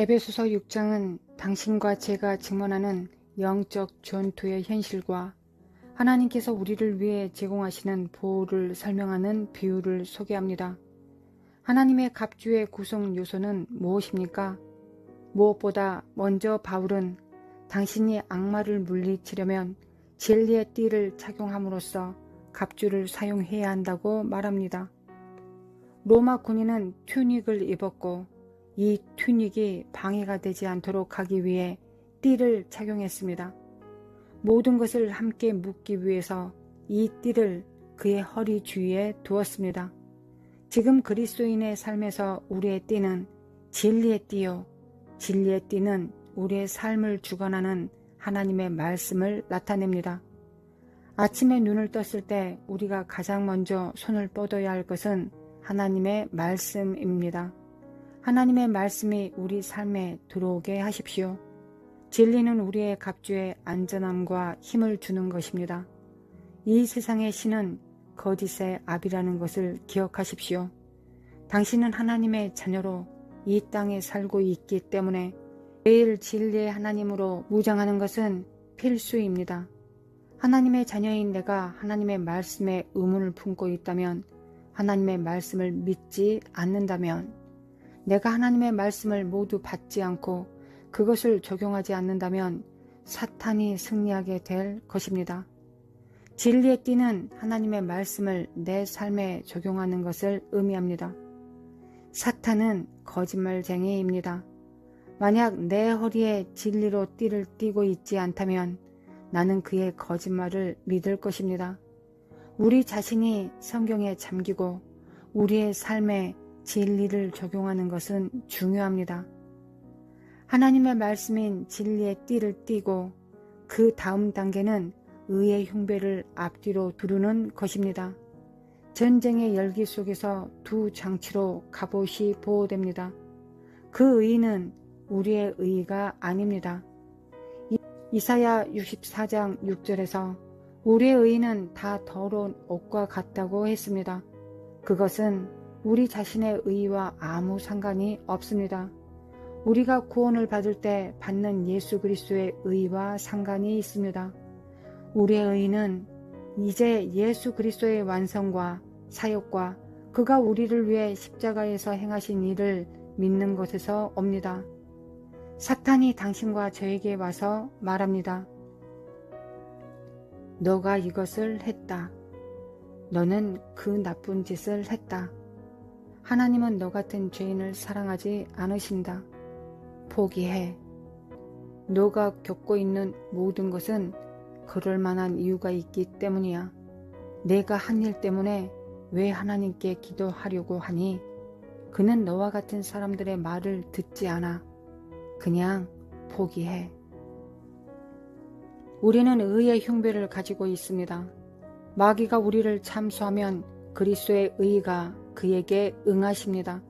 에베소서 6장은 당신과 제가 증언하는 영적 전투의 현실과 하나님께서 우리를 위해 제공하시는 보호를 설명하는 비유를 소개합니다. 하나님의 갑주의 구성 요소는 무엇입니까? 무엇보다 먼저 바울은 당신이 악마를 물리치려면 진리의 띠를 착용함으로써 갑주를 사용해야 한다고 말합니다. 로마 군인은 튜닉을 입었고 이 튜닉이 방해가 되지 않도록 하기 위해 띠를 착용했습니다. 모든 것을 함께 묶기 위해서 이 띠를 그의 허리 주위에 두었습니다. 지금 그리스도인의 삶에서 우리의 띠는 진리의 띠요, 진리의 띠는 우리의 삶을 주관하는 하나님의 말씀을 나타냅니다. 아침에 눈을 떴을 때 우리가 가장 먼저 손을 뻗어야 할 것은 하나님의 말씀입니다. 하나님의 말씀이 우리 삶에 들어오게 하십시오. 진리는 우리의 갑주에 안전함과 힘을 주는 것입니다. 이 세상의 신은 거짓의 압이라는 것을 기억하십시오. 당신은 하나님의 자녀로 이 땅에 살고 있기 때문에 매일 진리의 하나님으로 무장하는 것은 필수입니다. 하나님의 자녀인 내가 하나님의 말씀에 의문을 품고 있다면, 하나님의 말씀을 믿지 않는다면, 내가 하나님의 말씀을 모두 받지 않고 그것을 적용하지 않는다면 사탄이 승리하게 될 것입니다. 진리의 띠는 하나님의 말씀을 내 삶에 적용하는 것을 의미합니다. 사탄은 거짓말쟁이입니다. 만약 내 허리에 진리로 띠를 띠고 있지 않다면 나는 그의 거짓말을 믿을 것입니다. 우리 자신이 성경에 잠기고 우리의 삶에 진리를 적용하는 것은 중요합니다. 하나님의 말씀인 진리의 띠를 띠고 그 다음 단계는 의의 흉배를 앞뒤로 두르는 것입니다. 전쟁의 열기 속에서 두 장치로 갑옷이 보호됩니다. 그 의는 우리의 의가 아닙니다. 이사야 64장 6절에서 우리의 의는 다 더러운 옷과 같다고 했습니다. 그것은 우리 자신의 의와 아무 상관이 없습니다. 우리가 구원을 받을 때 받는 예수 그리스도의 의와 상관이 있습니다. 우리의 의는 이제 예수 그리스도의 완성과 사역과 그가 우리를 위해 십자가에서 행하신 일을 믿는 것에서 옵니다. 사탄이 당신과 저에게 와서 말합니다. 너가 이것을 했다. 너는 그 나쁜 짓을 했다. 하나님은 너 같은 죄인을 사랑하지 않으신다. 포기해. 너가 겪고 있는 모든 것은 그럴 만한 이유가 있기 때문이야. 내가 한 일 때문에 왜 하나님께 기도하려고 하니? 그는 너와 같은 사람들의 말을 듣지 않아. 그냥 포기해. 우리는 의의 흉배를 가지고 있습니다. 마귀가 우리를 참수하면 그리스도의 의가 그에게 응하십니다.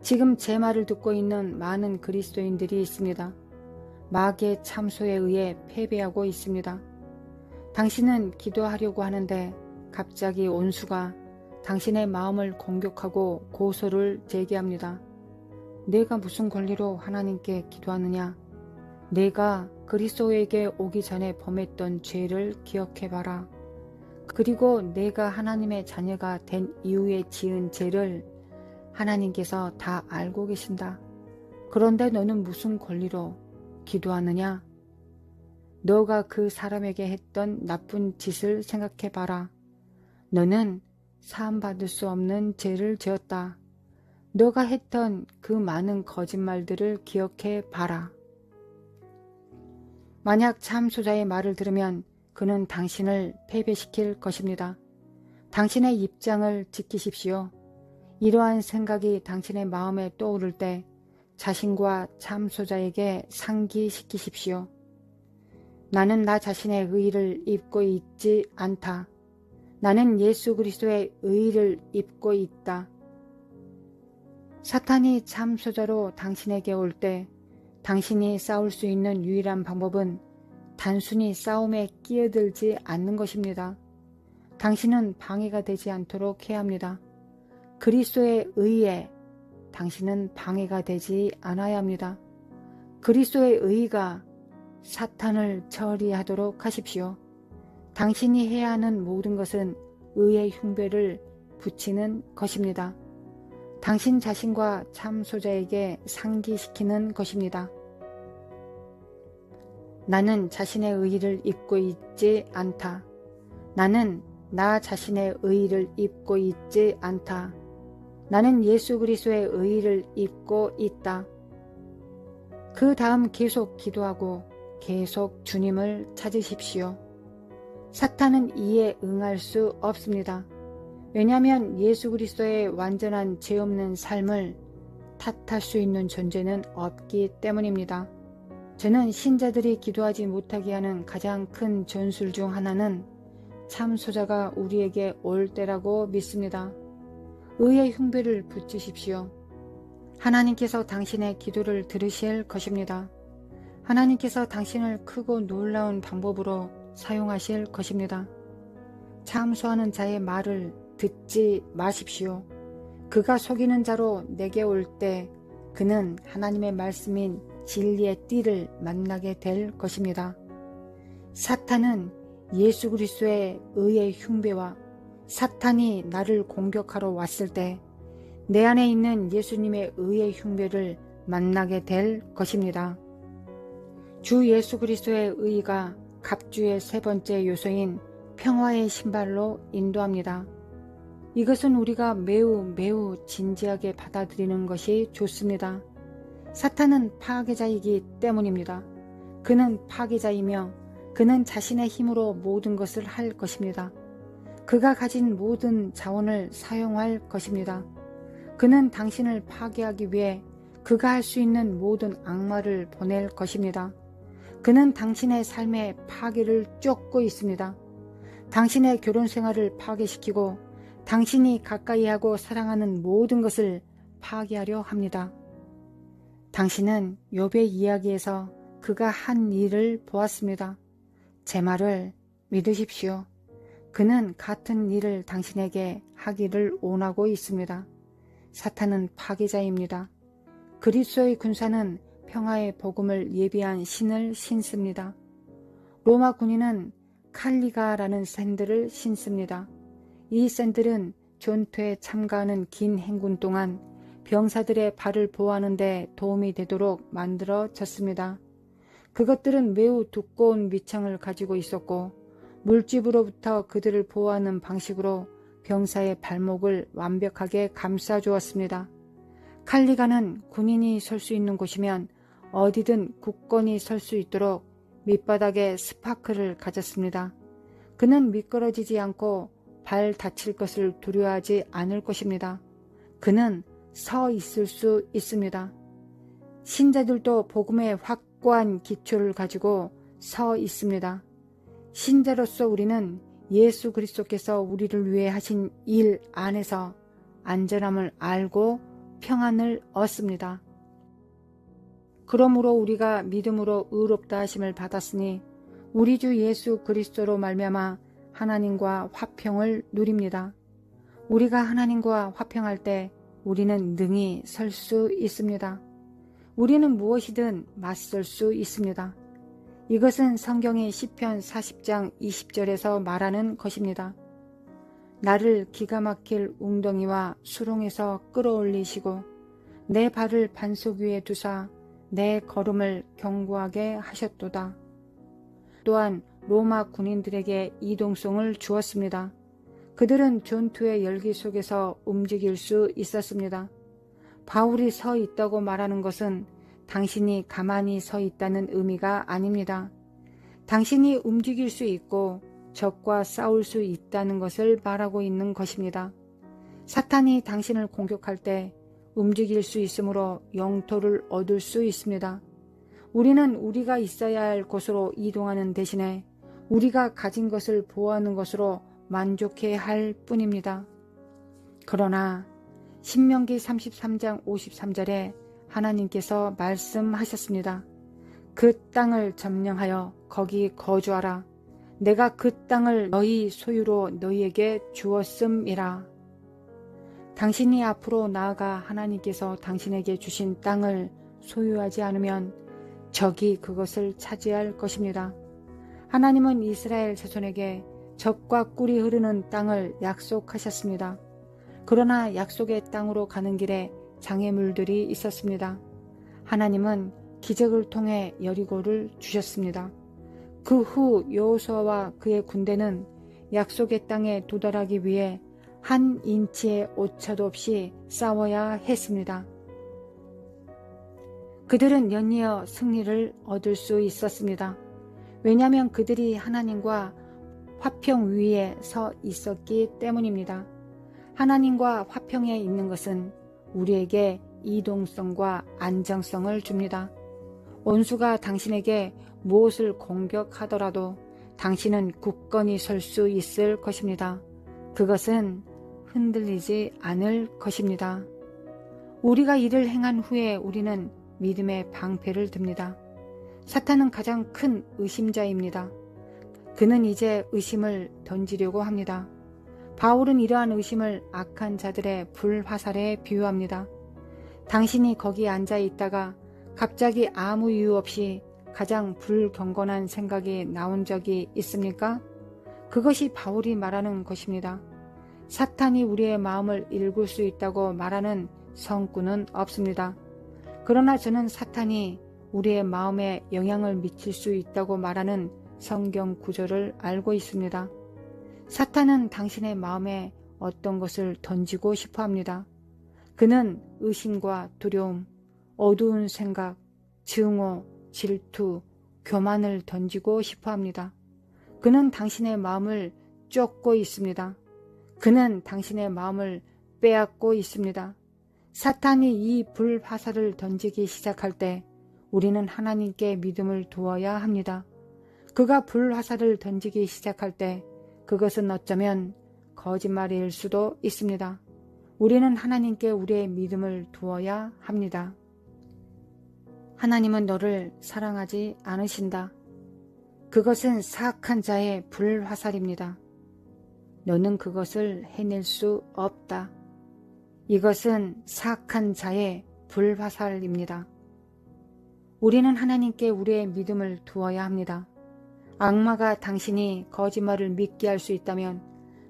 지금 제 말을 듣고 있는 많은 그리스도인들이 있습니다. 마귀의 참소에 의해 패배하고 있습니다. 당신은 기도하려고 하는데 갑자기 온수가 당신의 마음을 공격하고 고소를 제기합니다. 내가 무슨 권리로 하나님께 기도하느냐? 내가 그리스도에게 오기 전에 범했던 죄를 기억해봐라. 그리고 내가 하나님의 자녀가 된 이후에 지은 죄를 하나님께서 다 알고 계신다. 그런데 너는 무슨 권리로 기도하느냐? 너가 그 사람에게 했던 나쁜 짓을 생각해봐라. 너는 사함받을 수 없는 죄를 지었다. 너가 했던 그 많은 거짓말들을 기억해봐라. 만약 참소자의 말을 들으면 그는 당신을 패배시킬 것입니다. 당신의 입장을 지키십시오. 이러한 생각이 당신의 마음에 떠오를 때 자신과 참소자에게 상기시키십시오. 나는 나 자신의 의의를 입고 있지 않다. 나는 예수 그리스도의 의의를 입고 있다. 사탄이 참소자로 당신에게 올 때 당신이 싸울 수 있는 유일한 방법은 단순히 싸움에 끼어들지 않는 것입니다. 당신은 방해가 되지 않도록 해야 합니다. 그리스도의 의에 당신은 방해가 되지 않아야 합니다. 그리스도의 의가 사탄을 처리하도록 하십시오. 당신이 해야 하는 모든 것은 의의 흉배를 붙이는 것입니다. 당신 자신과 참소자에게 상기시키는 것입니다. 나는 자신의 의의를 입고 있지 않다. 나는 나 자신의 의의를 입고 있지 않다. 나는 예수 그리스도의 의의를 입고 있다. 그 다음 계속 기도하고 계속 주님을 찾으십시오. 사탄은 이에 응할 수 없습니다. 왜냐하면 예수 그리스도의 완전한 죄 없는 삶을 탓할 수 있는 존재는 없기 때문입니다. 저는 신자들이 기도하지 못하게 하는 가장 큰 전술 중 하나는 참소자가 우리에게 올 때라고 믿습니다. 의의 흉배를 붙이십시오. 하나님께서 당신의 기도를 들으실 것입니다. 하나님께서 당신을 크고 놀라운 방법으로 사용하실 것입니다. 참소하는 자의 말을 듣지 마십시오. 그가 속이는 자로 내게 올 때 그는 하나님의 말씀인 진리의 띠를 만나게 될 것입니다. 사탄은 예수 그리스도의 의의 흉배와 사탄이 나를 공격하러 왔을 때 내 안에 있는 예수님의 의의 흉배를 만나게 될 것입니다. 주 예수 그리스도의 의가 갑주의 세 번째 요소인 평화의 신발로 인도합니다. 이것은 우리가 매우 진지하게 받아들이는 것이 좋습니다. 사탄은 파괴자이기 때문입니다. 그는 파괴자이며 그는 자신의 힘으로 모든 것을 할 것입니다. 그가 가진 모든 자원을 사용할 것입니다. 그는 당신을 파괴하기 위해 그가 할 수 있는 모든 악마를 보낼 것입니다. 그는 당신의 삶의 파괴를 쫓고 있습니다. 당신의 결혼 생활을 파괴시키고 당신이 가까이 하고 사랑하는 모든 것을 파괴하려 합니다. 당신은 욥의 이야기에서 그가 한 일을 보았습니다. 제 말을 믿으십시오. 그는 같은 일을 당신에게 하기를 원하고 있습니다. 사탄은 파괴자입니다. 그리스도의 군사는 평화의 복음을 예비한 신을 신습니다. 로마 군인은 칼리가라는 샌들을 신습니다. 이 샌들은 전투에 참가하는 긴 행군 동안 병사들의 발을 보호하는 데 도움이 되도록 만들어졌습니다. 그것들은 매우 두꺼운 밑창을 가지고 있었고 물집으로부터 그들을 보호하는 방식으로 병사의 발목을 완벽하게 감싸주었습니다. 칼리가는 군인이 설 수 있는 곳이면 어디든 굳건히 설 수 있도록 밑바닥에 스파크를 가졌습니다. 그는 미끄러지지 않고 발 다칠 것을 두려워하지 않을 것입니다. 그는 서 있을 수 있습니다. 신자들도 복음의 확고한 기초를 가지고 서 있습니다. 신자로서 우리는 예수 그리스도께서 우리를 위해 하신 일 안에서 안전함을 알고 평안을 얻습니다. 그러므로 우리가 믿음으로 의롭다 하심을 받았으니 우리 주 예수 그리스도로 말미암아 하나님과 화평을 누립니다. 우리가 하나님과 화평할 때 우리는 능히 설 수 있습니다. 우리는 무엇이든 맞설 수 있습니다. 이것은 성경의 시편 40장 20절에서 말하는 것입니다. 나를 기가 막힐 웅덩이와 수렁에서 끌어올리시고 내 발을 반석 위에 두사 내 걸음을 견고하게 하셨도다. 또한 로마 군인들에게 이동성을 주었습니다. 그들은 전투의 열기 속에서 움직일 수 있었습니다. 바울이 서 있다고 말하는 것은 당신이 가만히 서 있다는 의미가 아닙니다. 당신이 움직일 수 있고 적과 싸울 수 있다는 것을 말하고 있는 것입니다. 사탄이 당신을 공격할 때 움직일 수 있으므로 영토를 얻을 수 있습니다. 우리는 우리가 있어야 할 곳으로 이동하는 대신에 우리가 가진 것을 보호하는 것으로 만족해야 할 뿐입니다. 그러나 신명기 33장 53절에 하나님께서 말씀하셨습니다. 그 땅을 점령하여 거기 거주하라. 내가 그 땅을 너희 소유로 너희에게 주었음이라. 당신이 앞으로 나아가 하나님께서 당신에게 주신 땅을 소유하지 않으면 적이 그것을 차지할 것입니다. 하나님은 이스라엘 자손에게 젖과 꿀이 흐르는 땅을 약속하셨습니다. 그러나 약속의 땅으로 가는 길에 장애물들이 있었습니다. 하나님은 기적을 통해 여리고를 주셨습니다. 그 후 여호수아와 그의 군대는 약속의 땅에 도달하기 위해 한 인치의 오차도 없이 싸워야 했습니다. 그들은 연이어 승리를 얻을 수 있었습니다. 왜냐하면 그들이 하나님과 화평 위에 서 있었기 때문입니다. 하나님과 화평에 있는 것은 우리에게 이동성과 안정성을 줍니다. 원수가 당신에게 무엇을 공격하더라도 당신은 굳건히 설 수 있을 것입니다. 그것은 흔들리지 않을 것입니다. 우리가 이를 행한 후에 우리는 믿음의 방패를 듭니다. 사탄은 가장 큰 의심자입니다. 그는 이제 의심을 던지려고 합니다. 바울은 이러한 의심을 악한 자들의 불화살에 비유합니다. 당신이 거기 앉아 있다가 갑자기 아무 이유 없이 가장 불경건한 생각이 나온 적이 있습니까? 그것이 바울이 말하는 것입니다. 사탄이 우리의 마음을 읽을 수 있다고 말하는 성구는 없습니다. 그러나 저는 사탄이 우리의 마음에 영향을 미칠 수 있다고 말하는 성경 구절을 알고 있습니다. 사탄은 당신의 마음에 어떤 것을 던지고 싶어 합니다. 그는 의심과 두려움, 어두운 생각, 증오, 질투, 교만을 던지고 싶어 합니다. 그는 당신의 마음을 쫓고 있습니다. 그는 당신의 마음을 빼앗고 있습니다. 사탄이 이 불화살을 던지기 시작할 때 우리는 하나님께 믿음을 두어야 합니다. 그가 불화살을 던지기 시작할 때 그것은 어쩌면 거짓말일 수도 있습니다. 우리는 하나님께 우리의 믿음을 두어야 합니다. 하나님은 너를 사랑하지 않으신다. 그것은 사악한 자의 불화살입니다. 너는 그것을 해낼 수 없다. 이것은 사악한 자의 불화살입니다. 우리는 하나님께 우리의 믿음을 두어야 합니다. 악마가 당신이 거짓말을 믿게 할 수 있다면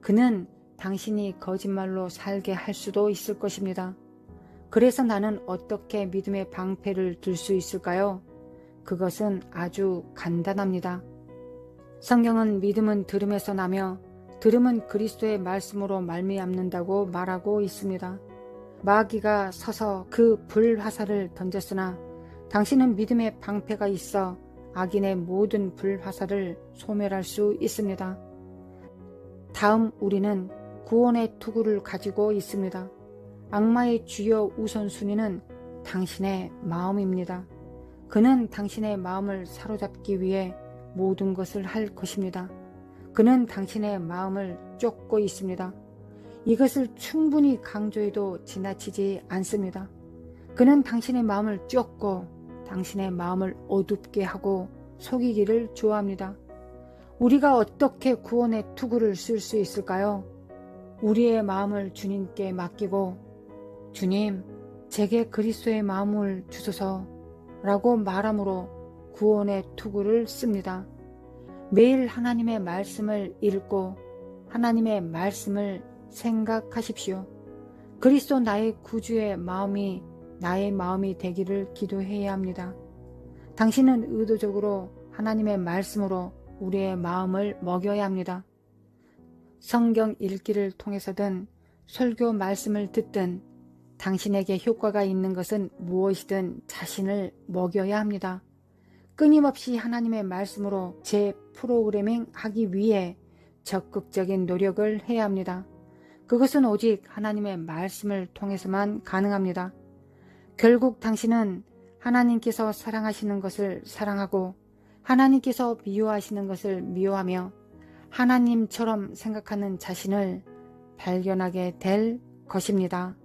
그는 당신이 거짓말로 살게 할 수도 있을 것입니다. 그래서 나는 어떻게 믿음의 방패를 들 수 있을까요? 그것은 아주 간단합니다. 성경은 믿음은 들음에서 나며 들음은 그리스도의 말씀으로 말미암는다고 말하고 있습니다. 마귀가 서서 그 불화살을 던졌으나 당신은 믿음의 방패가 있어 악인의 모든 불화살을 소멸할 수 있습니다. 다음 우리는 구원의 투구를 가지고 있습니다. 악마의 주요 우선순위는 당신의 마음입니다. 그는 당신의 마음을 사로잡기 위해 모든 것을 할 것입니다. 그는 당신의 마음을 쫓고 있습니다. 이것을 충분히 강조해도 지나치지 않습니다. 그는 당신의 마음을 쫓고 당신의 마음을 어둡게 하고 속이기를 좋아합니다. 우리가 어떻게 구원의 투구를 쓸 수 있을까요? 우리의 마음을 주님께 맡기고 주님, 제게 그리스도의 마음을 주소서 라고 말함으로 구원의 투구를 씁니다. 매일 하나님의 말씀을 읽고 하나님의 말씀을 생각하십시오. 그리스도 나의 구주의 마음이 나의 마음이 되기를 기도해야 합니다. 당신은 의도적으로 하나님의 말씀으로 우리의 마음을 먹여야 합니다. 성경 읽기를 통해서든 설교 말씀을 듣든 당신에게 효과가 있는 것은 무엇이든 자신을 먹여야 합니다. 끊임없이 하나님의 말씀으로 재프로그래밍 하기 위해 적극적인 노력을 해야 합니다. 그것은 오직 하나님의 말씀을 통해서만 가능합니다. 결국 당신은 하나님께서 사랑하시는 것을 사랑하고 하나님께서 미워하시는 것을 미워하며 하나님처럼 생각하는 자신을 발견하게 될 것입니다.